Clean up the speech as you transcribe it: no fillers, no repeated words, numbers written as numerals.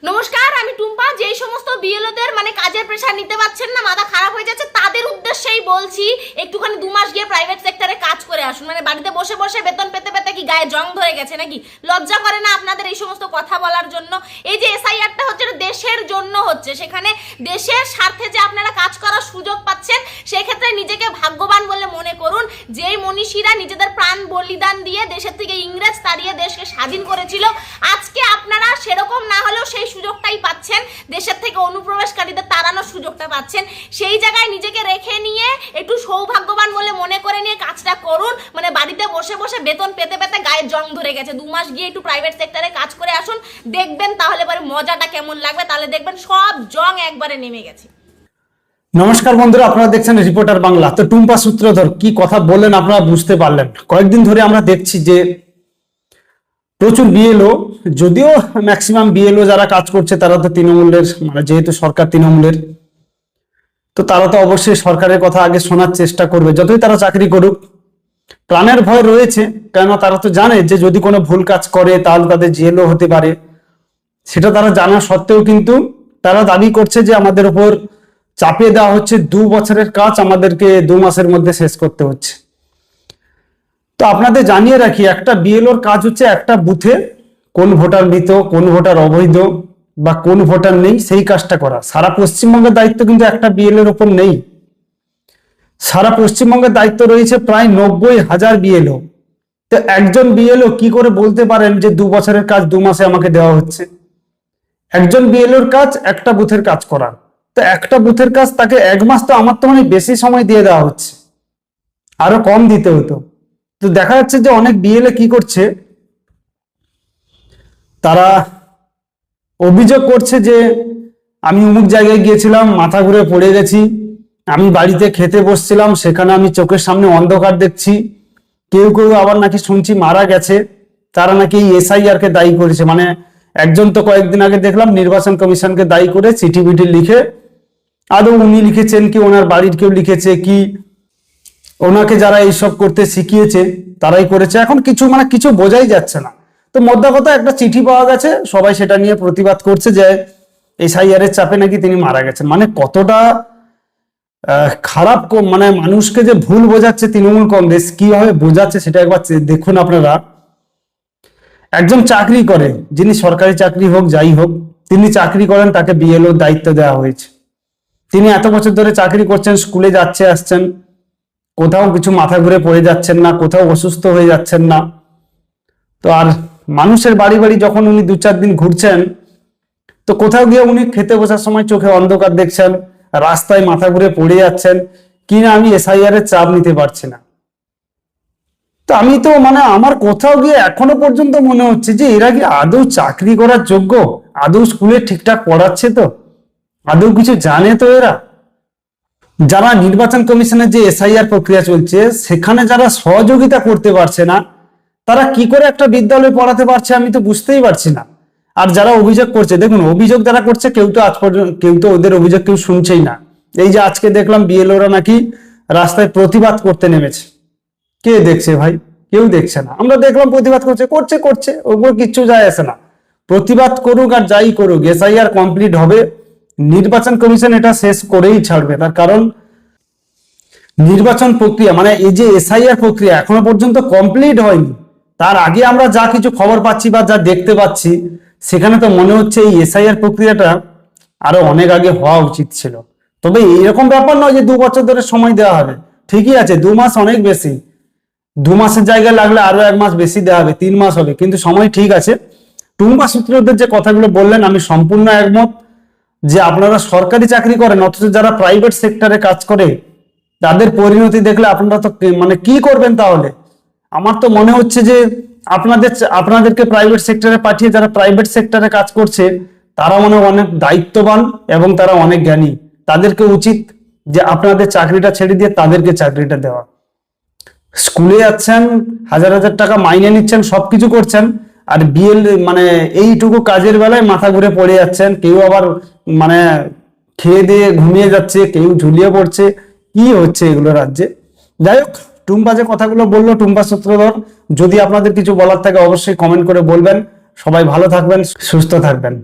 নমস্কার, আমি টুম্পা। যেই সমস্ত বিএলওদের কাজের প্রেশার নিতে পারছেন না, মাথা খারাপ হয়ে যাচ্ছে, তাদের উদ্দেশ্যেই বলছি একটুখানি 2 মাস গিয়ে প্রাইভেট সেক্টরে কাজ করে আসুন। বাড়িতে বসে বসে বেতন পেতে পেতে কি গায়ে জং ধরে গেছে নাকি? লজ্জা করে না আপনাদের এই সমস্ত কথা বলার জন্য? এই যে এসআইআরটা হচ্ছে দেশের জন্য হচ্ছে, সেখানে দেশের স্বার্থে যে আপনারা কাজ করার সুযোগ পাচ্ছেন, সেক্ষেত্রে নিজেকে ভাগ্যবান বলে মনে করুন। যেই মনীষীরা নিজেদের প্রাণ বলিদান দিয়ে দেশের থেকে ইংরেজ তাড়িয়ে দেশকে স্বাধীন করেছিল, আজকে আপনারা সেরকম না হলেও সেই সুযোগটাই পাচ্ছেন, দেশের থেকে অনুপ্রবেশকারীদের তাড়ানোর সুযোগটা পাচ্ছেন। সেই জায়গায় নিজেকে রেখে নিয়ে একটু সৌভাগ্যবান বলে মনে করে নিয়ে কাজটা করুন। বাড়িতে বসে বসে বেতন পেতে পেতে গায়ে জং ধরে গেছে, 2 মাস গিয়ে একটু প্রাইভেট সেক্টরে কাজ করে আসুন, দেখবেন তাহলে পরে মজাটা কেমন লাগবে। তাহলে দেখবেন সব জং একবারে নেমে গেছে। নমস্কার বন্ধুরা, আপনারা দেখছেন রিপোর্টার বাংলা। তো টুম্পা সূত্রধর কি কথা বললেন আপনারা বুঝতে পারলেন। কয়েকদিন ধরে আমরা দেখছি যে প্রচুর বিএলও, যদিও ম্যাক্সিমাম বিএলও যারা কাজ করছে তারা তো তৃণমূলের, যেহেতু সরকার তৃণমূলের, তো তারা তো অবশ্যই সরকারের কথা আগে শোনার চেষ্টা করবে, যতই তারা চাকরি করুক। প্রাণের ভয় রয়েছে, কেননা তারা তো জানে যে যদি কোনো ভুল কাজ করে তাহলে তাদের জেলও হতে পারে। সেটা তারা জানা সত্ত্বেও কিন্তু তারা দাবি করছে যে আমাদের উপর চাপিয়ে দেওয়া হচ্ছে 2 বছরের কাজ আমাদেরকে 2 মাসের মধ্যে শেষ করতে হচ্ছে। তো আপনাদের জানিয়ে রাখি, একটা বিএলওর কাজ হচ্ছে একটা বুথে কোন ভোটার মৃত, কোন ভোটার অবৈধ বা কোন ভোটার নেই সেই কাজটা করা। সারা পশ্চিমবঙ্গের দায়িত্ব কিন্তু একটা বিএলওর উপর নেই। সারা পশ্চিমবঙ্গের দায়িত্ব রয়েছে প্রায় 90,000 বিএলও। তো একজন বিএলও কি করে বলতে পারেন যে 2 বছরের কাজ 2 মাসে আমাকে দেওয়া হচ্ছে? একজন বিএলওর কাজ একটা বুথের কাজ করা, তো একটা বুথের কাজ তাকে 1 মাস, তো আমার তো বেশি সময় দিয়ে দেওয়া হচ্ছে, আরো কম দিতে হতো। তো দেখা যাচ্ছে যে অনেক বিএলএ কি করছে, তারা অভিযোগ করছে যে আমি অমুক জায়গায় গিয়েছিলাম, মাথা ঘুরে পড়ে গেছি, আমি বাড়িতে খেতে বসছিলাম, সেখানে আমি চোখের সামনে অন্ধকার দেখছি। কেউ কেউ আবার নাকি শুনছি মারা গেছে, তারা নাকি এই এসআইআর কে দায়ী করেছে। একজন তো কয়েকদিন আগে দেখলাম নির্বাচন কমিশনকে দায়ী করে চিঠি বিঠি লিখে, আদৌ উনি লিখেছেন কি ওনার বাড়ির কেউ লিখেছে কি, ওনাকে যারা এইসব করতে শিখিয়েছে তারাই করেছে, এখন কিছু বোঝাই যাচ্ছে না। তো মোদ্দা কথা, একটা চিঠি পাওয়া গেছে, সবাই সেটা নিয়ে প্রতিবাদ করছে যে এসআইআর এর চাপে নাকি তিনি মারা গেছেন। কতটা খারাপ, মানুষকে যে ভুল বোঝাচ্ছে তৃণমূল কংগ্রেস, কিভাবে বোঝাচ্ছে সেটা একবার দেখুন আপনারা। একজন চাকরি করে, যিনি সরকারি চাকরি হোক যাই হোক, তিনি চাকরি করেন, তাকে বিএলওর দায়িত্ব দেওয়া হয়েছে। তিনি এত বছর ধরে চাকরি করছেন, স্কুলে যাচ্ছে আসছেন, কোথাও কিছু মাথা ঘুরে পড়ে যাচ্ছেন না, কোথাও অসুস্থ হয়ে যাচ্ছেন না। তো আর মানুষের বাড়ি বাড়ি যখন উনি 2-4 দিন ঘুরছেন, তো কোথাও গিয়ে উনি খেতে বসার সময় চোখে অন্ধকার দেখছেন, রাস্তায় মাথা ঘুরে পড়ে যাচ্ছেন, কিনা আমি এসআইআর এর চাপ নিতে পারছি না। তো আমি তো আমার কোথাও গিয়ে এখনো পর্যন্ত মনে হচ্ছে যে এরা কি আদৌ চাকরি করার যোগ্য? আদৌ স্কুলে ঠিকঠাক পড়াচ্ছে তো? আদৌ কিছু জানে তো এরা? যারা নির্বাচন কমিশনের যে এসআইআর প্রক্রিয়া চলছে সেখানে যারা সহযোগিতা করতে পারছে না, তারা কি করে একটা বিদ্যালয় পড়াতে পারছে আমি তো বুঝতেই পারছি না। আর যারা অভিযোগ করছে, দেখুন অভিযোগ যারা করছে কেউ তো আজ পর্যন্ত ওদের অভিযোগ কেউ শুনছেই না। এই যে আজকে দেখলাম বিএলওরা নাকি রাস্তায় প্রতিবাদ করতে নেমেছে, কে দেখছে ভাই? কেউ দেখছে না। আমরা দেখলাম প্রতিবাদ করছে ওপর কিচ্ছু যায় আসে না। প্রতিবাদ করুক আর যাই করুক, এসআইআর কমপ্লিট হবে, নির্বাচন কমিশন এটা শেষ করেই ছাড়বে। তার কারণ নির্বাচন প্রক্রিয়া এই যে এসআইআর প্রক্রিয়া এখনো পর্যন্ত কমপ্লিট হয়নি। তার আগে আমরা যা কিছু খবর পাচ্ছি বা যা দেখতে পাচ্ছি, সেখানে তো মনে হচ্ছে এই এসআইআর প্রক্রিয়াটা আরো অনেক আগে হওয়া উচিত ছিল। তবে এইরকম ব্যাপার নয় যে 2 বছর ধরে সময় দেওয়া হবে, ঠিকই আছে, 2 মাস অনেক বেশি। 2 মাসের জায়গায় লাগলে আরো 1 মাস বেশি দেওয়া হবে, 3 মাস হবে, কিন্তু সময় ঠিক আছে। টুম্পা সূত্রধর যে কথাগুলো বললেন আমি সম্পূর্ণ একমত, যে আপনারা সরকারি চাকরি করেন অথচ যারা প্রাইভেট সেক্টরে কাজ করে তাদের পরিণতি দেখলে আপনারা তো কি করবেন তাহলে? আমার তো মনে হচ্ছে যে আপনাদেরকে প্রাইভেট সেক্টরে পাঠিয়ে যারা প্রাইভেট সেক্টরে কাজ করছে তারা অনেক দায়িত্ববান এবং তারা অনেক জ্ঞানী। তাদেরকে উচিত যে আপনাদের চাকরিটা ছেড়ে দিয়ে তাদেরকে চাকরিটা দেওয়া। স্কুলে যাচ্ছেন, 1000 টাকা মাইনে নিচ্ছেন, সবকিছু করছেন, আর বিএল এইটুকু কাজের বেলায় মাথা ঘুরে পড়ে যাচ্ছেন। কেউ আবার খেয়ে দিয়ে ঘুমিয়ে যাচ্ছে, কেউ ঝুলিয়ে পড়ছে। কি হচ্ছে এগুলো রাজ্যে? যাই হোক, টুম্পা যে কথাগুলো বললো, টুম্পা সূত্রধর, যদি আপনাদের কিছু বলার থাকে অবশ্যই কমেন্ট করে বলবেন। সবাই ভালো থাকবেন, সুস্থ থাকবেন।